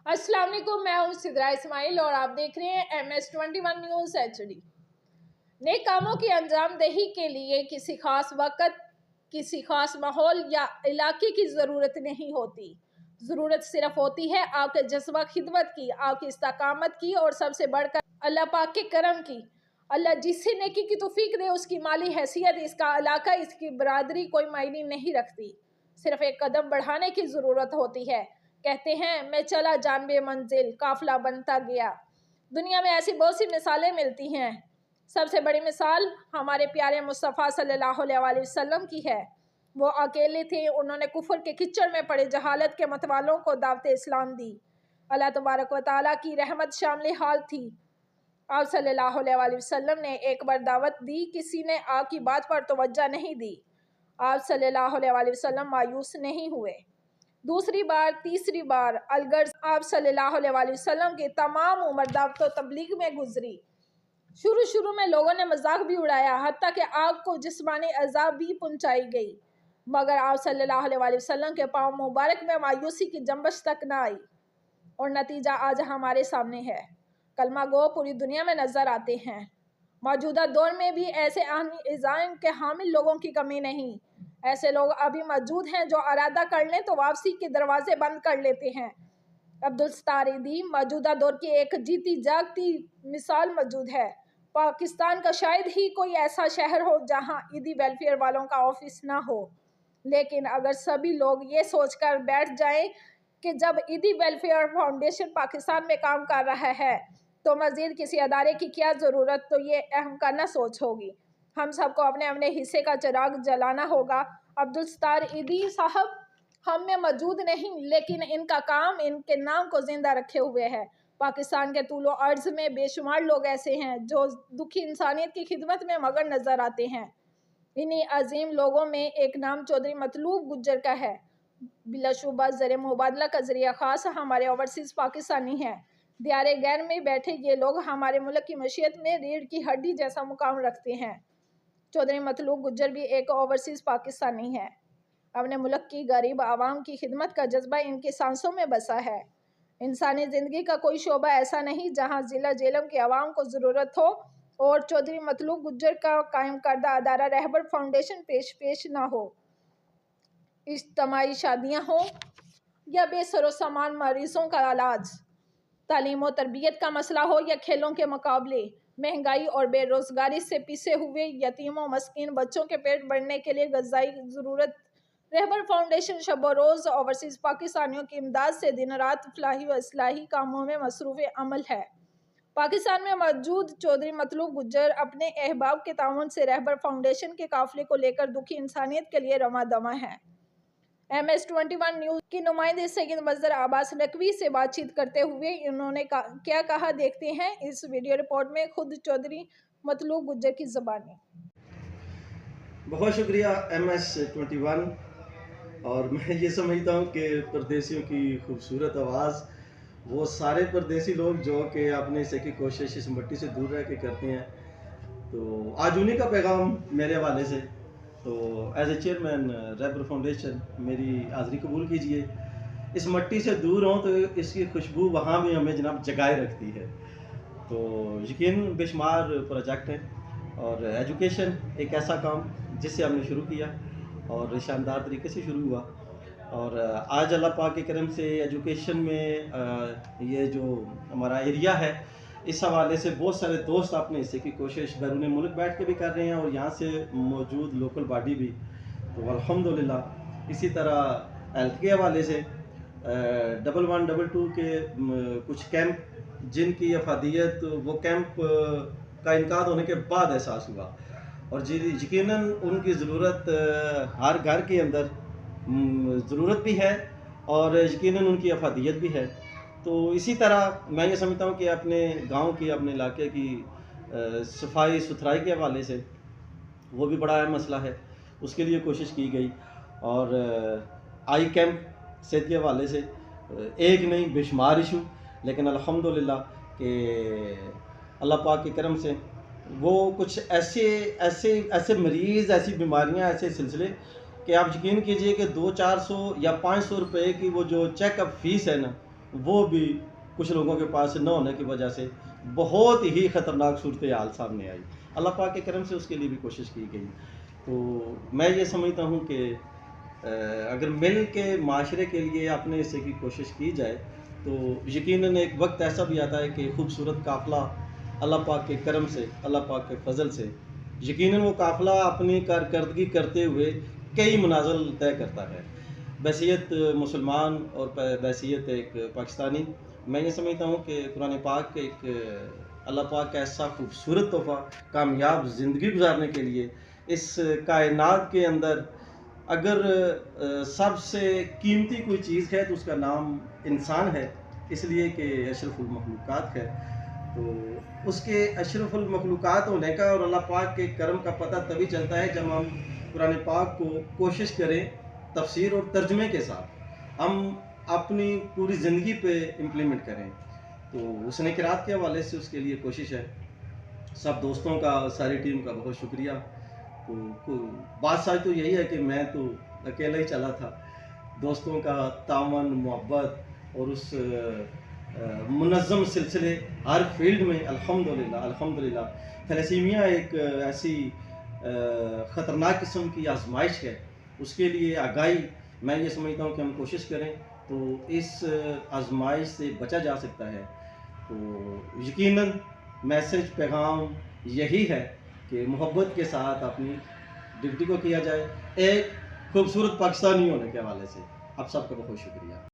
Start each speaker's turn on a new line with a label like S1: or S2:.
S1: अस्सलाम वालेकुम, मैं हूँ सिद्रा इस्माइल और आप देख रहे हैं MS21 न्यूज़ HD। नेक कामों की अंजाम दही के लिए किसी खास वक्त, किसी खास माहौल या इलाके की ज़रूरत नहीं होती। ज़रूरत सिर्फ होती है आपके जज्बा खिदमत की, आपकी इस्तकामत की और सबसे बढ़कर अल्लाह पाक के करम की। अल्लाह जिसे नेकी की तौफीक दे उसकी माली हैसियत, इसका इलाका, इसकी बरादरी कोई मायने नहीं रखती। सिर्फ एक कदम बढ़ाने की ज़रूरत होती है। कहते हैं मैं चला जानबे मंजिल, काफिला बनता गया। दुनिया में ऐसी बहुत सी मिसालें मिलती हैं। सबसे बड़ी मिसाल हमारे प्यारे मुस्तफ़ा सल्लल्लाहु अलैहि वसल्लम की है। वो अकेले थे, उन्होंने कुफर के कीचड़ में पड़े जहालत के मतवालों को दावत इस्लाम दी। अल्लाह तबारक व तआला की रहमत शामिल हाल थी। आप सल्लल्लाहु अलैहि वसल्लम ने एक बार दावत दी, किसी ने आपकी बात पर तवज्जो नहीं दी। आप सल्लल्लाहु अलैहि वसल्लम मायूस नहीं हुए। दूसरी बार, तीसरी बार अलगर्ज आप सल्लल्लाहु अलैहि वसल्लम की तमाम उम्र दावत व तबलीग में गुजरी। शुरू में लोगों ने मजाक भी उड़ाया, हत्ता कि आपको जिस्मानी अजाब भी पहुंचाई गई, मगर आप सल्लल्लाहु अलैहि वसल्लम के पाँव मुबारक में मायूसी की जंबश तक न आई और नतीजा आज हमारे सामने है। कलमा गो पूरी दुनिया में नजर आते हैं। मौजूदा दौर में भी ऐसे इज़ाम के हामिल लोगों की कमी नहीं। ऐसे लोग अभी मौजूद हैं जो इरादा कर लें तो वापसी के दरवाजे बंद कर लेते हैं। अब्दुल सत्तार ईदी मौजूदा दौर की एक जीती जागती मिसाल मौजूद है। पाकिस्तान का शायद ही कोई ऐसा शहर हो जहां ईदी वेलफेयर वालों का ऑफिस ना हो, लेकिन अगर सभी लोग ये सोचकर बैठ जाएं कि जब ईदी वेलफेयर फाउंडेशन पाकिस्तान में काम कर रहा है तो मज़ीद किसी अदारे की क्या ज़रूरत, तो ये अहम करना सोच होगी। हम सबको अपने अपने हिस्से का चिराग जलाना होगा। अब्दुल सत्तार ईदी साहब हम में मौजूद नहीं, लेकिन इनका काम इनके नाम को जिंदा रखे हुए है। पाकिस्तान के तूलो अर्ज में बेशुमार लोग ऐसे हैं जो दुखी इंसानियत की खिदमत में मगन नजर आते हैं। इन्हीं अजीम लोगों में एक नाम चौधरी मतलूब गुज्जर का है। बिलाशुबा ज़रिए मुबादला का जरिया खास हमारे ओवरसीज़ पाकिस्तानी हैं। दियारे गैर में बैठे ये लोग हमारे मुल्क की मशीयत में रीढ़ की हड्डी जैसा मुकाम रखते हैं। चौधरी मतलूब गुज्जर भी एक ओवरसीज़ पाकिस्तानी है। अपने मुल्क की गरीब आवाम की खिदमत का जज्बा इनकी सांसों में बसा है। इंसानी ज़िंदगी का कोई शोबा ऐसा नहीं जहां ज़िला जेलम की आवाम को ज़रूरत हो और चौधरी मतलूब गुज्जर का कायम करदा अदारा रहबर फाउंडेशन पेश ना हो। इज्तमाई शादियाँ हों या बेसरो सामान मरीजों का इलाज, तालीम और तरबियत का मसला हो या खेलों के मुकाबले, महंगाई और बेरोज़गारी से पिसे हुए यतीमों मस्कीन बच्चों के पेट भरने के लिए ग़िज़ाई ज़रूरत, रहबर फाउंडेशन शब रोज़ ओवरसीज़ पाकिस्तानियों की इमदाद से दिन रात फलाही व इस्लाही कामों में मसरूफ़ अमल है। पाकिस्तान में मौजूद चौधरी मतलूब गुज्जर अपने अहबाब के ताउन से रहबर फाउंडेशन के काफ़िले को लेकर दुखी इंसानियत के लिए रमा दमा है। MS21 न्यूज़ की नुमाइंदे सैयद मज़हर अब्बास नकवी से बातचीत करते हुए इन्होंने क्या कहा, देखते हैं इस वीडियो रिपोर्ट में। खुद चौधरी मतलूब गुज्जर की ज़बानी।
S2: बहुत शुक्रिया MS21। और मैं ये समझता हूँ कि परदेसियों की खूबसूरत आवाज़ वो सारे परदेसी लोग जो कि अपने हिस्से की कोशिश इस मिट्टी से दूर रह के करते हैं, तो आज उन्हीं का पैगाम मेरे हवाले से। तो एज ए चेयरमैन रहबर फाउंडेशन मेरी हाज़िरी कबूल कीजिए। इस मिट्टी से दूर हों तो इसकी खुशबू वहाँ भी हमें जनाब जगाए रखती है। तो यकीन बेशुमार प्रोजेक्ट हैं और एजुकेशन एक ऐसा काम जिससे हमने शुरू किया और शानदार तरीके से शुरू हुआ। और आज अल्लाह पाक के करम से एजुकेशन में ये जो हमारा एरिया है, इस हवाले से बहुत सारे दोस्त अपने हिस्से की कोशिश बैरून मुल्क बैठ के भी कर रहे हैं और यहाँ से मौजूद लोकल बॉडी भी। तो अल्हम्दुलिल्लाह इसी तरह हेल्थ के हवाले से 1122 के कुछ कैंप जिनकी अफादियत वो कैंप का इनकाद होने के बाद एहसास हुआ और जी यकीनन उनकी ज़रूरत हर घर के अंदर ज़रूरत भी है और यकीनन उनकी अफादियत भी है। तो इसी तरह मैं ये समझता हूँ कि अपने गांव की, अपने इलाके की सफाई सुथराई के हवाले से वो भी बड़ा अहम मसला है, उसके लिए कोशिश की गई। और आई कैंप सेहत के हवाले से एक नहीं बेशुमार इशू, लेकिन अल्हम्दुलिल्लाह कि अल्लाह पाक के करम से वो कुछ ऐसे मरीज़, ऐसी बीमारियां, ऐसे सिलसिले कि आप यकीन कीजिए कि 200-400 या 500 रुपए की वो जो चेकअप फ़ीस है ना, وہ بھی کچھ لوگوں کے پاس نہ ہونے کی وجہ سے بہت ہی خطرناک صورتحال سامنے آئی. اللہ پاک کے کرم سے اس کے لیے بھی کوشش کی گئی. تو میں یہ سمجھتا ہوں کہ اگر مل کے معاشرے کے لیے اپنے حصے کی کوشش کی جائے تو یقیناً ایک وقت ایسا بھی آتا ہے کہ خوبصورت قافلہ اللہ پاک کے کرم سے، اللہ پاک کے فضل سے یقیناً وہ قافلہ اپنی کارکردگی کرتے ہوئے کئی منازل طے کرتا ہے. بحیثیت مسلمان اور بحیثیت ایک پاکستانی میں یہ سمجھتا ہوں کہ قرآن پاک ایک اللہ پاک کا ایسا خوبصورت تحفہ کامیاب زندگی گزارنے کے لیے اس کائنات کے اندر اگر سب سے قیمتی کوئی چیز ہے تو اس کا نام انسان ہے، اس لیے کہ اشرف المخلوقات ہے. تو اس کے اشرف المخلوقات ہونے کا اور اللہ پاک کے کرم کا پتہ تبھی چلتا ہے جب ہم قرآن پاک کو کوشش کریں تفسیر اور ترجمے کے ساتھ ہم اپنی پوری زندگی پہ امپلیمنٹ کریں. تو اس نے قرات کے حوالے سے اس کے لیے کوشش ہے. سب دوستوں کا، ساری ٹیم کا بہت شکریہ. تو بات سچ تو یہی ہے کہ میں تو اکیلا ہی چلا تھا. دوستوں کا تعاون، محبت اور اس منظم سلسلے ہر فیلڈ میں الحمدللہ تھیلیسیمیا ایک ایسی خطرناک قسم کی آزمائش ہے. اس کے لیے آگاہی میں یہ سمجھتا ہوں کہ ہم کوشش کریں تو اس آزمائش سے بچا جا سکتا ہے. تو یقیناً میسج پیغام یہی ہے کہ محبت کے ساتھ اپنی ڈیوٹی کو کیا جائے ایک خوبصورت پاکستانی ہونے کے حوالے سے. آپ سب کا بہت شکریہ.